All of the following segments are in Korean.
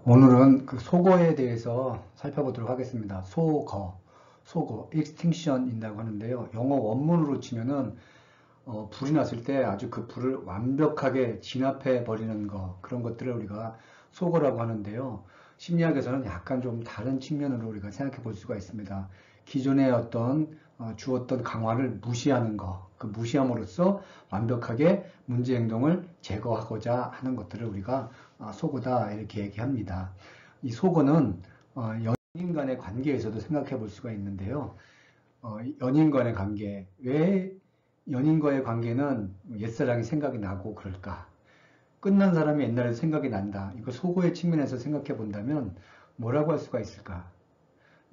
오늘은 그 속어에 대해서 살펴보도록 하겠습니다. 속어, extinction이라고 하는데요. 영어 원문으로 치면은 불이 났을 때 아주 그 불을 완벽하게 진압해 버리는 거, 그런 것들을 우리가 속어라고 하는데요. 심리학에서는 약간 좀 다른 측면으로 우리가 생각해 볼 수가 있습니다. 기존의 어떤 주었던 강화를 무시하는 거, 그 무시함으로써 완벽하게 문제 행동을 제거하고자 하는 것들을 우리가 속어다 이렇게 얘기합니다. 이 속어는 연인 간의 관계에서도 생각해 볼 수가 있는데요. 연인 간의 관계, 왜 연인과의 관계는 옛사랑이 생각이 나고 그럴까? 끝난 사람이 옛날에 생각이 난다. 이거 속어의 측면에서 생각해 본다면 뭐라고 할 수가 있을까?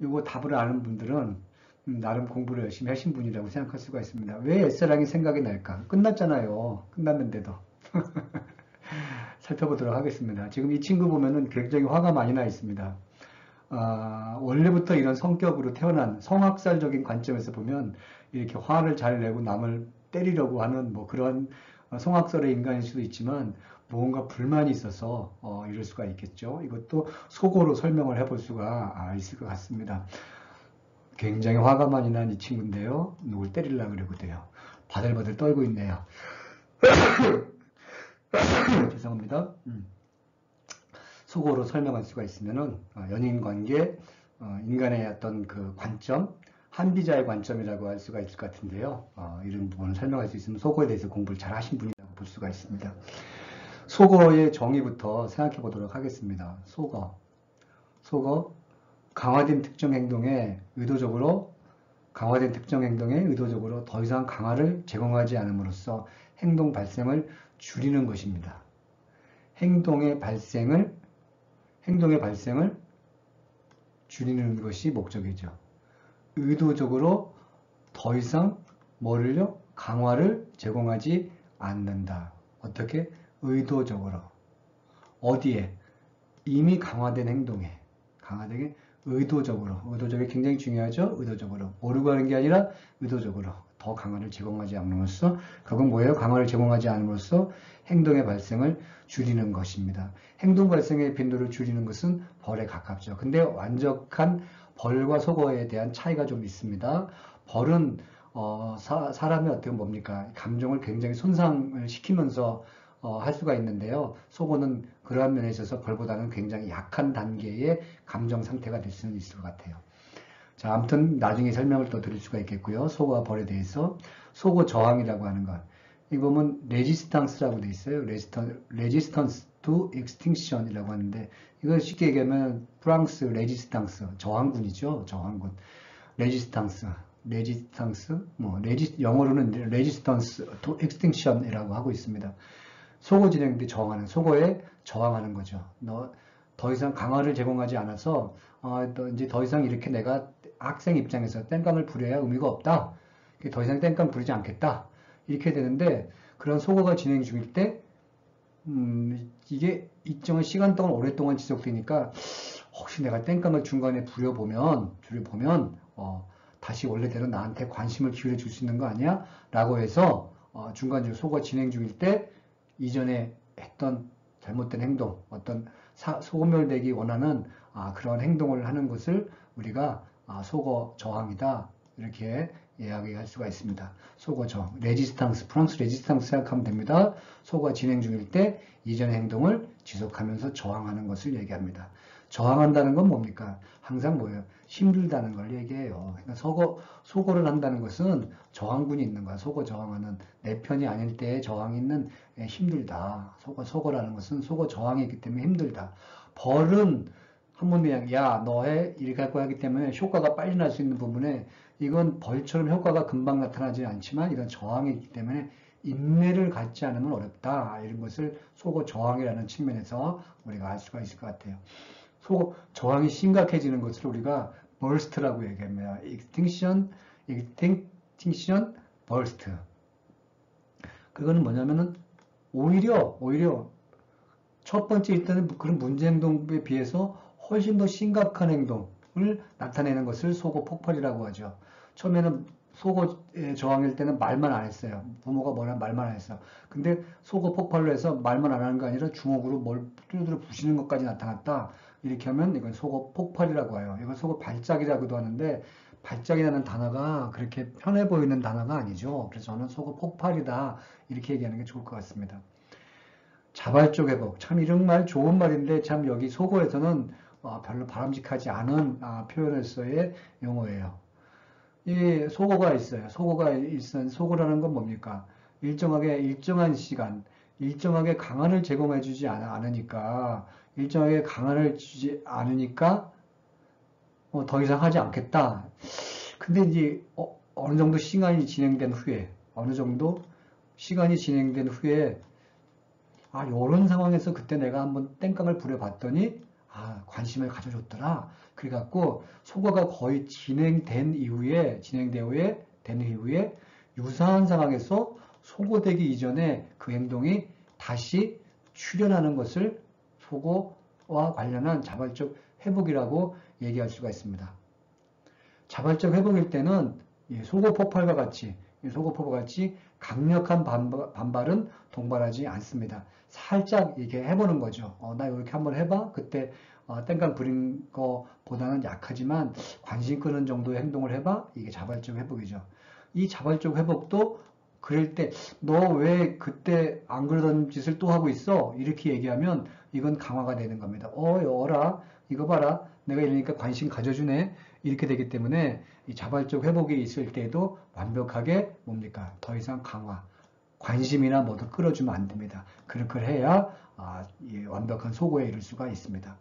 이거 답을 아는 분들은 나름 공부를 열심히 하신 분이라고 생각할 수가 있습니다. 왜 옛사랑이 생각이 날까? 끝났잖아요. 끝났는데도. 살펴보도록 하겠습니다. 지금 이 친구 보면은 굉장히 화가 많이 나 있습니다. 원래부터 이런 성격으로 태어난 성학살적인 관점에서 보면 이렇게 화를 잘 내고 남을 때리려고 하는 뭐 그런 성학살의 인간일 수도 있지만 무언가 불만이 있어서 이럴 수가 있겠죠. 이것도 속어로 설명을 해볼 수가 있을 것 같습니다. 굉장히 화가 많이 난 이 친구인데요. 누굴 때리려고 그러고 돼요. 바들바들 떨고 있네요. 죄송합니다. 속어로 설명할 수가 있으면은 연인 관계, 인간의 어떤 그 관점, 한비자의 관점이라고 할 수가 있을 것 같은데요. 이런 부분을 설명할 수 있으면 속어에 대해서 공부를 잘 하신 분이라고 볼 수가 있습니다. 속어의 정의부터 생각해 보도록 하겠습니다. 속어, 강화된 특정 행동에 의도적으로 더 이상 강화를 제공하지 않음으로써 행동 발생을 줄이는 것입니다. 행동의 발생을 줄이는 것이 목적이죠. 의도적으로 더 이상 뭐를요? 강화를 제공하지 않는다. 어떻게? 의도적으로. 어디에? 이미 강화된 행동에. 강화되게 의도적으로. 의도적이 굉장히 중요하죠? 의도적으로. 모르고 하는 게 아니라 의도적으로. 더 강화를 제공하지 않음으로써, 그건 뭐예요? 강화를 제공하지 않음으로써 행동의 발생을 줄이는 것입니다. 행동 발생의 빈도를 줄이는 것은 벌에 가깝죠. 근데 완벽한 벌과 속어에 대한 차이가 좀 있습니다. 벌은 사람이 어떻게 뭡니까? 감정을 굉장히 손상을 시키면서 할 수가 있는데요. 속어는 그러한 면에 있어서 벌보다는 굉장히 약한 단계의 감정 상태가 될 수는 있을 것 같아요. 자, 아무튼 나중에 설명을 또 드릴 수가 있겠고요. 속어와 벌에 대해서. 속어 저항이라고 하는 것. 이거 보면 레지스탕스라고 돼 있어요. 레지스턴스 to extinction이라고 하는데 이걸 쉽게 얘기하면 프랑스 레지스탕스, 저항군이죠. 저항군. 레지스탕스, 영어로는 레지스턴스 to extinction이라고 하고 있습니다. 속어 진행대 저항하는, 속어에 저항하는 거죠. 너 더 이상 강화를 제공하지 않아서 이제 더 이상 이렇게 내가 학생 입장에서 땡깡을 부려야 의미가 없다. 더 이상 땡깡 부리지 않겠다. 이렇게 되는데 그런 속어가 진행 중일 때 이게 일정한 시간 동안 오랫동안 지속되니까 혹시 내가 땡깡을 중간에 줄여보면 다시 원래대로 나한테 관심을 기울여 줄 수 있는 거 아니야? 라고 해서 중간중간 속어 진행 중일 때 이전에 했던 잘못된 행동, 어떤 소멸되기 원하는 그런 행동을 하는 것을 우리가 속어 저항이다. 이렇게 이야기할 수가 있습니다. 속어 저항, 레지스탕스, 프랑스 레지스탕스 생각하면 됩니다. 속어 진행 중일 때 이전의 행동을 지속하면서 저항하는 것을 얘기합니다. 저항한다는 건 뭡니까? 항상 뭐예요? 힘들다는 걸 얘기해요. 그러니까 속어를 한다는 것은 저항군이 있는 거야. 속어 저항하는 내 편이 아닐 때의 저항이 있는 힘들다. 속어라는 것은 속어 저항이 있기 때문에 힘들다. 벌은 한번 그냥 야, 너 해 이렇게 할 거야 하기 때문에 효과가 빨리 날 수 있는 부분에 이건 벌처럼 효과가 금방 나타나지 않지만 이건 저항이 있기 때문에 인내를 갖지 않으면 어렵다. 이런 것을 속어 저항이라는 측면에서 우리가 알 수가 있을 것 같아요. 저항이 심각해지는 것을 우리가 burst라고 얘기합니다. extinction, burst. 그거는 뭐냐면은 오히려 첫 번째 일단은 그런 문제 행동에 비해서 훨씬 더 심각한 행동을 나타내는 것을 속어 폭발이라고 하죠. 처음에는 속어의 저항일 때는 말만 안 했어요. 부모가 뭐라 말만 안 했어. 근데 속어 폭발로 해서 말만 안 하는 게 아니라 주먹으로 뭘 뚜드려 부시는 것까지 나타났다. 이렇게 하면 이건 속어 폭발이라고 해요. 이건 속어 발작이라고도 하는데 발작이라는 단어가 그렇게 편해 보이는 단어가 아니죠. 그래서 저는 속어 폭발이다. 이렇게 얘기하는 게 좋을 것 같습니다. 자발적 회복. 참 이런 말 좋은 말인데 참 여기 속어에서는 별로 바람직하지 않은 표현으로서의 용어예요. 이 속어가 있어요. 속어라는 건 뭡니까? 일정한 시간, 일정하게 강한을 제공해 주지 않으니까, 일정하게 강한을 주지 않으니까, 더 이상 하지 않겠다. 근데 이제, 어느 정도 시간이 진행된 후에, 어느 정도 시간이 진행된 후에, 요런 상황에서 그때 내가 한번 땡깡을 부려봤더니, 관심을 가져줬더라. 그래갖고, 속어가 거의 진행된 이후에, 유사한 상황에서 속어되기 이전에 그 행동이 다시 출현하는 것을 속어와 관련한 자발적 회복이라고 얘기할 수가 있습니다. 자발적 회복일 때는 속어 폭발과 같이 강력한 반발은 동반하지 않습니다. 살짝 이렇게 해보는 거죠. 나 이렇게 한번 해봐. 그때 땡깡 부린 거보다는 약하지만 관심 끄는 정도의 행동을 해봐. 이게 자발적 회복이죠. 이 자발적 회복도 그럴 때 너 왜 그때 안 그러던 짓을 또 하고 있어? 이렇게 얘기하면 이건 강화가 되는 겁니다. 여라 이거 봐라. 내가 이러니까 관심 가져주네. 이렇게 되기 때문에 이 자발적 회복이 있을 때도 완벽하게 뭡니까? 더 이상 관심이나 뭐도 끌어주면 안 됩니다. 그렇게 해야 완벽한 속어에 이를 수가 있습니다.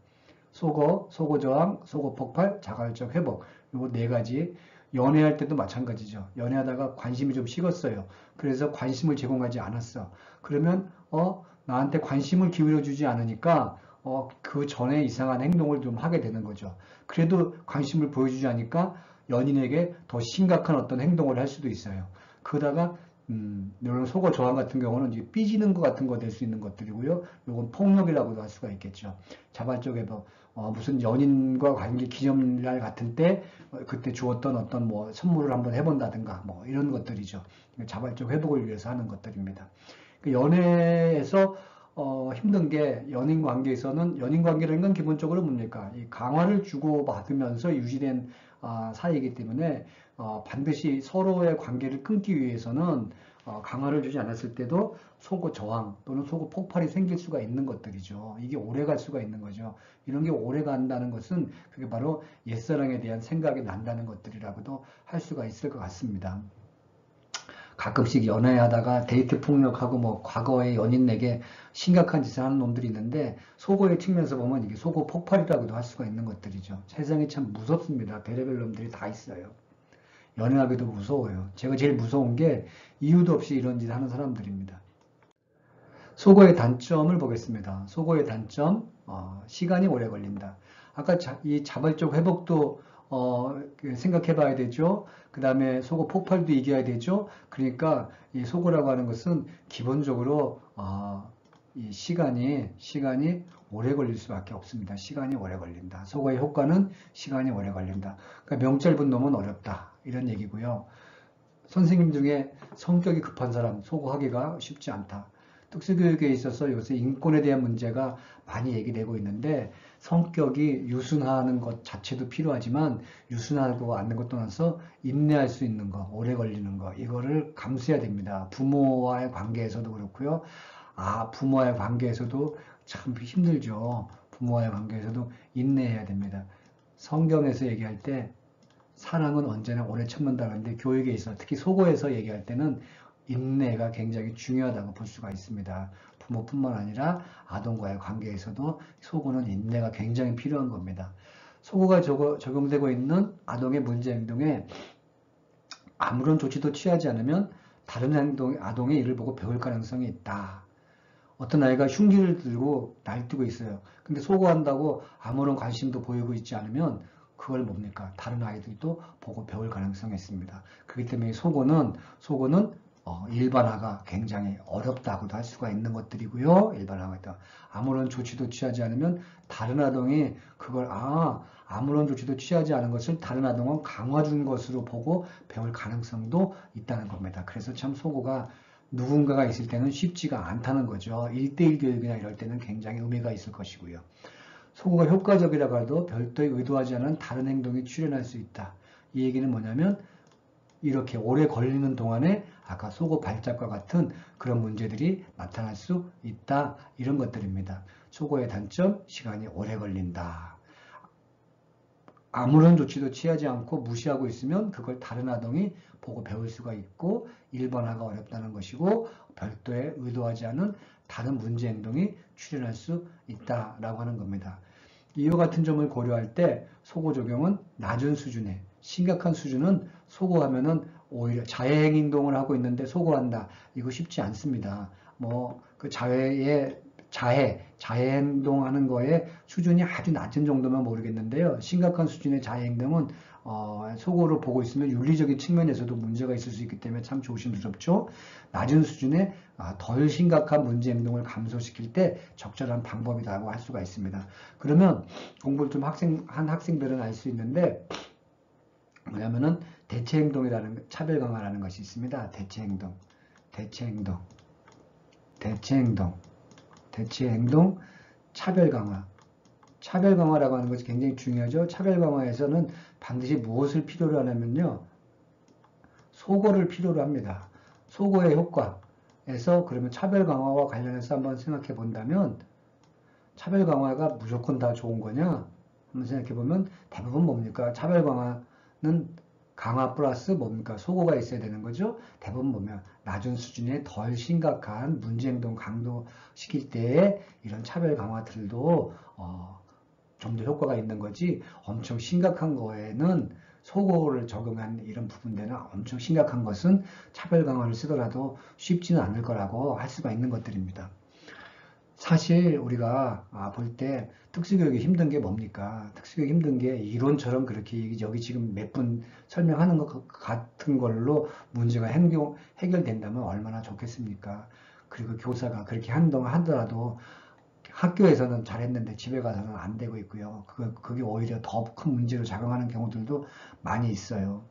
속어 저항, 속어 폭발, 자발적 회복. 요 네 가지. 연애할 때도 마찬가지죠. 연애하다가 관심이 좀 식었어요. 그래서 관심을 제공하지 않았어. 그러면 나한테 관심을 기울여 주지 않으니까 그 전에 이상한 행동을 좀 하게 되는 거죠. 그래도 관심을 보여주지 않으니까 연인에게 더 심각한 어떤 행동을 할 수도 있어요. 그러다가 이런 속어 저항 같은 경우는 이제 삐지는 것 같은 거 될 수 있는 것들이고요. 이건 폭력이라고도 할 수가 있겠죠. 자발적 회복. 무슨 연인과 관계 기념일 같은 때 그때 주었던 어떤 뭐 선물을 한번 해본다든가 뭐 이런 것들이죠. 자발적 회복을 위해서 하는 것들입니다. 연애에서 힘든 게 연인 관계라는 건 기본적으로 뭡니까? 이 강화를 주고 받으면서 유지된 사이이기 때문에 반드시 서로의 관계를 끊기 위해서는 강화를 주지 않았을 때도 속어 저항 또는 속어 폭발이 생길 수가 있는 것들이죠. 이게 오래 갈 수가 있는 거죠. 이런 게 오래 간다는 것은 그게 바로 옛사랑에 대한 생각이 난다는 것들이라고도 할 수가 있을 것 같습니다. 가끔씩 연애하다가 데이트 폭력하고 뭐 과거의 연인에게 심각한 짓을 하는 놈들이 있는데 속어의 측면에서 보면 이게 속어 폭발이라고도 할 수가 있는 것들이죠. 세상이 참 무섭습니다. 별의별 놈들이 다 있어요. 연애하기도 무서워요. 제가 제일 무서운 게 이유도 없이 이런 짓을 하는 사람들입니다. 속어의 단점을 보겠습니다. 속어의 단점, 시간이 오래 걸린다. 아까 이 자발적 회복도 생각해 봐야 되죠. 그 다음에 속어 폭발도 이겨야 되죠. 그러니까 이 속어라고 하는 것은 기본적으로 이 시간이 오래 걸릴 수밖에 없습니다. 시간이 오래 걸린다. 속어의 효과는 시간이 오래 걸린다. 그러니까 명짧은 놈은 어렵다. 이런 얘기고요. 선생님 중에 성격이 급한 사람, 속어하기가 쉽지 않다. 특수교육에 있어서 요새 인권에 대한 문제가 많이 얘기되고 있는데 성격이 유순하는 것 자체도 필요하지만 유순하고 않는 것 떠나서 인내할 수 있는 거, 오래 걸리는 거 이거를 감수해야 됩니다. 부모와의 관계에서도 그렇고요. 부모와의 관계에서도 참 힘들죠. 부모와의 관계에서도 인내해야 됩니다. 성경에서 얘기할 때 사랑은 언제나 오래 참는다는데 교육에 있어 특히 속어에서 얘기할 때는 인내가 굉장히 중요하다고 볼 수가 있습니다. 부모뿐만 아니라 아동과의 관계에서도 속어는 인내가 굉장히 필요한 겁니다. 속어가 적용되고 있는 아동의 문제 행동에 아무런 조치도 취하지 않으면 다른 아동의 이를 보고 배울 가능성이 있다. 어떤 아이가 흉기를 들고 날뛰고 있어요. 근데 속어한다고 아무런 관심도 보이고 있지 않으면 그걸 뭡니까? 다른 아이들도 보고 배울 가능성이 있습니다. 그렇기 때문에 속어는 일반화가 굉장히 어렵다고도 할 수가 있는 것들이고요. 일반화가 있다. 아무런 조치도 취하지 않으면 다른 아동이 그걸 아무런 조치도 취하지 않은 것을 다른 아동은 강화 준 것으로 보고 배울 가능성도 있다는 겁니다. 그래서 참 소고가 누군가가 있을 때는 쉽지가 않다는 거죠. 1대1 교육이나 이럴 때는 굉장히 의미가 있을 것이고요. 소고가 효과적이라고 해도 별도의 의도하지 않은 다른 행동이 출현할 수 있다. 이 얘기는 뭐냐면 이렇게 오래 걸리는 동안에 아까 소고 발작과 같은 그런 문제들이 나타날 수 있다. 이런 것들입니다. 소고의 단점, 시간이 오래 걸린다. 아무런 조치도 취하지 않고 무시하고 있으면 그걸 다른 아동이 보고 배울 수가 있고 일반화가 어렵다는 것이고 별도의 의도하지 않은 다른 문제 행동이 출현할 수 있다라고 하는 겁니다. 이와 같은 점을 고려할 때 소고 적용은 낮은 수준에 심각한 수준은 소고하면은 오히려 자해 행동을 하고 있는데 소고한다. 이거 쉽지 않습니다. 그 자해 행동하는 거에 수준이 아주 낮은 정도면 모르겠는데요. 심각한 수준의 자해 행동은 소고로 보고 있으면 윤리적인 측면에서도 문제가 있을 수 있기 때문에 참 조심스럽죠. 낮은 수준의 덜 심각한 문제 행동을 감소시킬 때 적절한 방법이라고 할 수가 있습니다. 그러면 공부를 좀 한 학생들은 알 수 있는데 뭐냐면은 대체 행동이라는 차별 강화라는 것이 있습니다. 대체 행동, 차별 강화. 차별 강화라고 하는 것이 굉장히 중요하죠. 차별 강화에서는 반드시 무엇을 필요로 하냐면요. 소고를 필요로 합니다. 소고의 효과에서 그러면 차별 강화와 관련해서 한번 생각해 본다면 차별 강화가 무조건 다 좋은 거냐? 한번 생각해 보면 대부분 뭡니까? 차별 강화는 강화 플러스 뭡니까? 소고가 있어야 되는 거죠. 대부분 보면 낮은 수준의 덜 심각한 문제 행동 강도시킬 때에 이런 차별 강화들도 좀 더 효과가 있는 거지 엄청 심각한 거에는 소고를 적용한 이런 부분들은 엄청 심각한 것은 차별 강화를 쓰더라도 쉽지는 않을 거라고 할 수가 있는 것들입니다. 사실 우리가 볼 때 특수교육이 힘든 게 뭡니까? 특수교육이 힘든 게 이론처럼 그렇게 여기 지금 몇 분 설명하는 것 같은 걸로 문제가 해결된다면 얼마나 좋겠습니까? 그리고 교사가 그렇게 한동안 하더라도 학교에서는 잘했는데 집에 가서는 안 되고 있고요. 그게 오히려 더 큰 문제로 작용하는 경우들도 많이 있어요.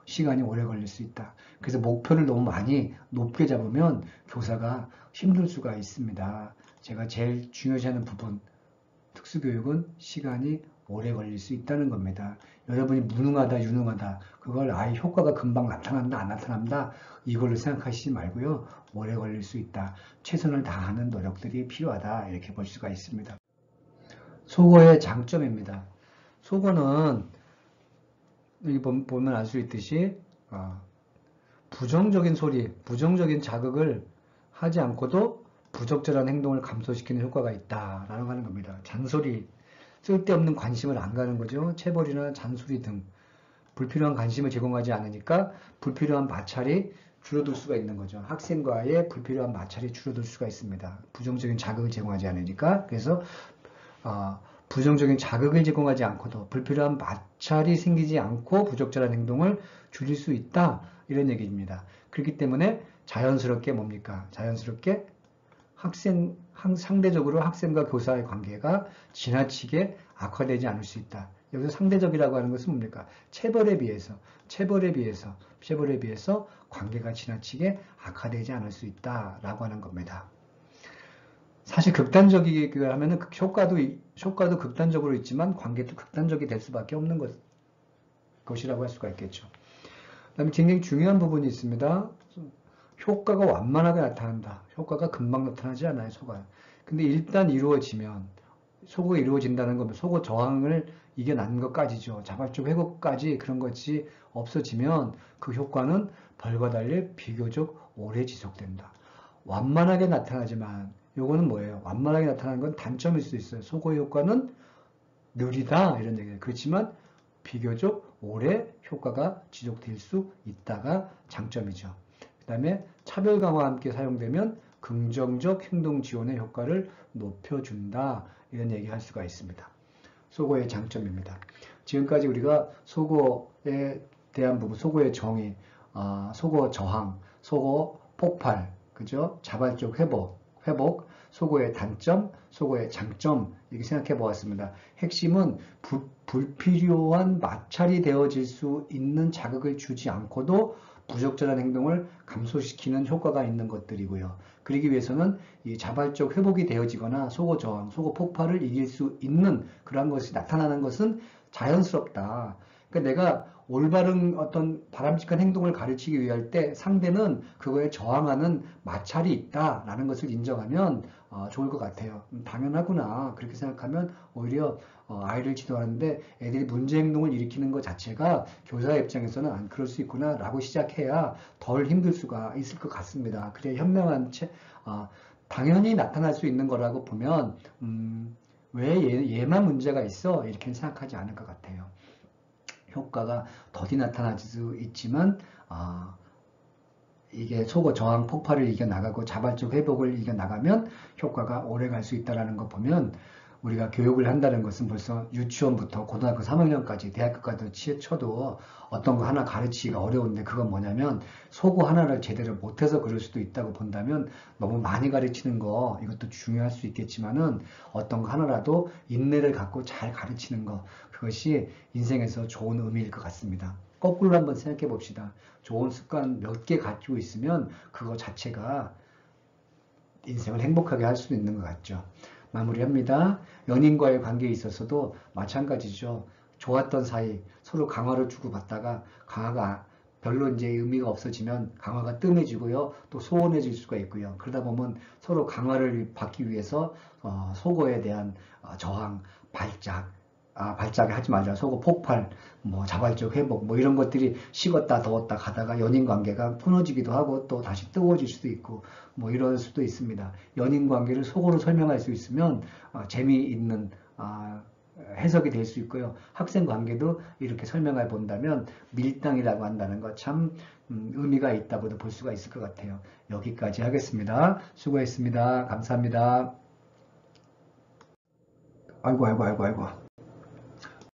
시간이 오래 걸릴 수 있다. 그래서 목표를 너무 많이 높게 잡으면 교사가 힘들 수가 있습니다. 제가 제일 중요시하는 부분, 특수교육은 시간이 오래 걸릴 수 있다는 겁니다. 여러분이 무능하다, 유능하다, 그걸 효과가 금방 나타난다, 안 나타난다, 이걸로 생각하시지 말고요. 오래 걸릴 수 있다. 최선을 다하는 노력들이 필요하다. 이렇게 볼 수가 있습니다. 소고의 장점입니다. 소고는 여기 보면 알 수 있듯이 부정적인 소리, 부정적인 자극을 하지 않고도 부적절한 행동을 감소시키는 효과가 있다라고 하는 겁니다. 잔소리, 쓸데없는 관심을 안 가는 거죠. 체벌이나 잔소리 등 불필요한 관심을 제공하지 않으니까 불필요한 마찰이 줄어들 수가 있는 거죠. 학생과의 불필요한 마찰이 줄어들 수가 있습니다. 부정적인 자극을 제공하지 않으니까. 그래서 부정적인 자극을 제공하지 않고도 불필요한 마찰이 생기지 않고 부적절한 행동을 줄일 수 있다. 이런 얘기입니다. 그렇기 때문에 자연스럽게 뭡니까? 자연스럽게 상대적으로 학생과 교사의 관계가 지나치게 악화되지 않을 수 있다. 여기서 상대적이라고 하는 것은 뭡니까? 체벌에 비해서 관계가 지나치게 악화되지 않을 수 있다라고 하는 겁니다. 사실 극단적이게 하면은 효과도 극단적으로 있지만 관계도 극단적이 될 수밖에 없는 것이라고 할 수가 있겠죠. 그다음에 굉장히 중요한 부분이 있습니다. 효과가 완만하게 나타난다. 효과가 금방 나타나지 않아요, 소가. 근데 일단 소고가 이루어진다는 건 소고 저항을 이겨낸 것까지죠. 자발적 회복까지 그런 것이 없어지면 그 효과는 벌과 달리 비교적 오래 지속된다. 완만하게 나타나지만 요거는 뭐예요? 완만하게 나타나는 건 단점일 수 있어요. 소고의 효과는 느리다 이런 얘기예요. 그렇지만 비교적 오래 효과가 지속될 수 있다가 장점이죠. 그 다음에 차별 강화와 함께 사용되면 긍정적 행동 지원의 효과를 높여준다. 이런 얘기 할 수가 있습니다. 소고의 장점입니다. 지금까지 우리가 소고에 대한 부분, 소고의 정의, 소고 저항, 속어 폭발, 그죠? 자발적 회복, 속어의 단점, 속어의 장점, 이렇게 생각해 보았습니다. 핵심은 불필요한 마찰이 되어질 수 있는 자극을 주지 않고도 부적절한 행동을 감소시키는 효과가 있는 것들이고요. 그러기 위해서는 이 자발적 회복이 되어지거나 속어 저항, 속어 폭발을 이길 수 있는 그런 것이 나타나는 것은 자연스럽다. 그러니까 내가 올바른 어떤 바람직한 행동을 가르치기 위할 때 상대는 그거에 저항하는 마찰이 있다라는 것을 인정하면 좋을 것 같아요. 당연하구나. 그렇게 생각하면 오히려 아이를 지도하는데 애들이 문제 행동을 일으키는 것 자체가 교사의 입장에서는 안 그럴 수 있구나 라고 시작해야 덜 힘들 수가 있을 것 같습니다. 그래 현명한 당연히 나타날 수 있는 거라고 보면 왜 얘만 문제가 있어? 이렇게 생각하지 않을 것 같아요. 효과가 더디 나타날 수 있지만 이게 속어 저항 폭발을 이겨나가고 자발적 회복을 이겨나가면 효과가 오래 갈 수 있다는 거 보면 우리가 교육을 한다는 것은 벌써 유치원부터 고등학교 3학년까지 대학교까지 쳐도 어떤 거 하나 가르치기가 어려운데 그건 뭐냐면 속어 하나를 제대로 못해서 그럴 수도 있다고 본다면 너무 많이 가르치는 거 이것도 중요할 수 있겠지만은 어떤 거 하나라도 인내를 갖고 잘 가르치는 거 그것이 인생에서 좋은 의미일 것 같습니다. 거꾸로 한번 생각해 봅시다. 좋은 습관 몇 개 가지고 있으면 그거 자체가 인생을 행복하게 할 수 있는 것 같죠. 마무리합니다. 연인과의 관계에 있어서도 마찬가지죠. 좋았던 사이 서로 강화를 주고받다가 강화가 별로 이제 의미가 없어지면 강화가 뜸해지고요. 또 소원해질 수가 있고요. 그러다 보면 서로 강화를 받기 위해서 속어에 대한 저항, 발작이 하지 말자. 속어 폭발, 뭐 자발적 회복, 뭐 이런 것들이 식었다 더웠다 가다가 연인 관계가 끊어지기도 하고 또 다시 뜨거워질 수도 있고 뭐 이럴 수도 있습니다. 연인 관계를 속어로 설명할 수 있으면 재미있는 해석이 될 수 있고요. 학생 관계도 이렇게 설명해 본다면 밀당이라고 한다는 것 참 의미가 있다고도 볼 수가 있을 것 같아요. 여기까지 하겠습니다. 수고했습니다. 감사합니다. 아이고.